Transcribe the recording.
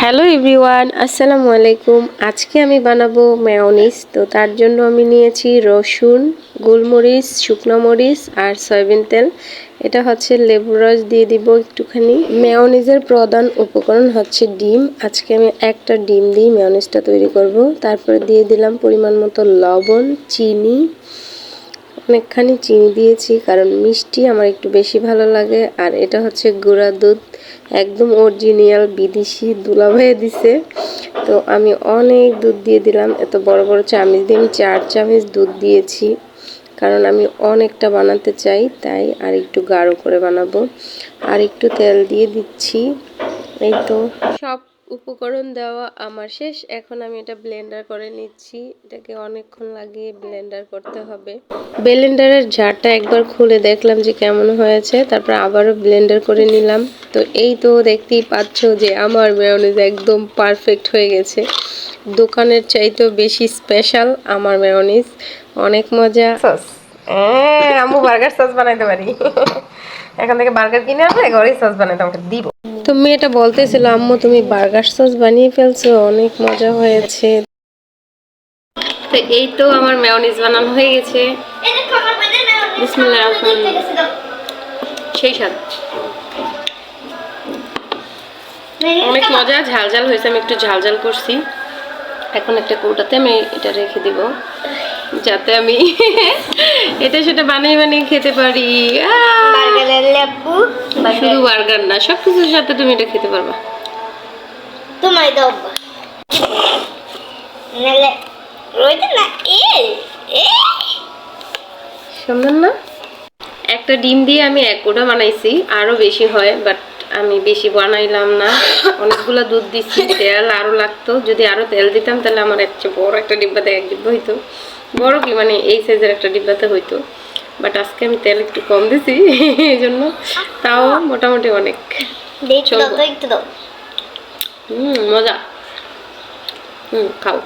Hello everyone, আসসালামু আলাইকুম। আজকে আমি বানাবো মেয়োনিজ। তো তার জন্য আমি নিয়েছি রসুন, গোলমরিচ, শুকনো মরিচ আর সয়াবিন তেল। এটা হচ্ছে লেবুর রস দিয়ে দিব একটুখানি। মেয়োনিজের প্রধান উপকরণ হচ্ছে ডিম। আজকে আমি একটা ডিম দিয়ে মেয়োনিজটা তৈরি করব। তারপরে দিয়ে দিলাম পরিমাণ মতো লবণ, চিনি, অনেকখানি চিনি দিয়েছি কারণ মিষ্টি আমার একটু বেশি ভালো লাগে। আর এটা হচ্ছে গুঁড়া দুধ, একদম অরিজিনাল বিদেশি দুলাভাইয়ে দিছে। তো আমি অনেক দুধ দিয়ে দিলাম, এত বড় বড় চামচ দিয়ে আমি 4 চামচ দুধ দিয়েছি কারণ আমি অনেকটা বানাতে চাই, তাই আর একটু গাঢ় করে বানাবো। আর একটু তেল দিয়ে দিচ্ছি। এই তো সব উপকরণ দেওয়া আমার শেষ। এখন আমি এটা ব্লেন্ডার করে নিচ্ছি। এটাকে অনেকক্ষণ লাগিয়ে ব্লেন্ডার করতে হবে। ব্লেন্ডারের জারটা একবার খুলে দেখলাম যে কেমন হয়েছে, তারপর আবারও ব্লেন্ডার করে নিলাম। তো এই তো দেখতেই পাচ্ছ যে আমার মেয়োনিজ একদম পারফেক্ট হয়ে গেছে। দোকানের চাইতেও বেশি স্পেশাল আমার মেয়োনিজ, অনেক মজা। সস আম্মু বার্গার সস বানাইতে পারি। এখন থেকে বার্গার কিনে আনলে ঘরেই সস বানাইতে আমাকে দিব। তো মেয়েটা বলতেছিল, আম্মু তুমি বার্গার সস বানিয়ে ফেলছো, অনেক মজা হয়েছে। তো এই তো আমার মেয়োনিজ বানানো হয়ে গেছে। বিসমিল্লাহির রহমানির রহিম। সেই স্বাদ, অনেক মজা। ঝাল ঝাল হয়েছে, আমি একটু ঝাল ঝাল করছি। এখন একটা কৌটাতে আমি এটা রেখে দিব যাতে আমি এটা সেটা বানিয়ে বানিয়ে খেতে পারি। শুধু বার্গার না, সবকিছুর সাথে তুমি এটা খেতে পারবা। তোমায় দাও নালে রইতে না সুন্দর না? একটা ডিম দিয়ে আমি এক কোটা বানাইছি, আরো বেশি হয় বাট আমি বেশি বানাইলাম না। অনেকগুলো দুধ দিচ্ছি, তেল আরো লাগতো। যদি আরো তেল দিতাম তাহলে আমার একটা বড় একটা ডিব্বাতে এক ডিব্বা হইতো। বড় কি মানে এই সাইজের একটা ডিব্বাতে হইতো, বাট আজকে আমি তেল একটু কম দিছি এই জন্য। তাও মোটামুটি অনেক একটু দাও। মজা। খাও।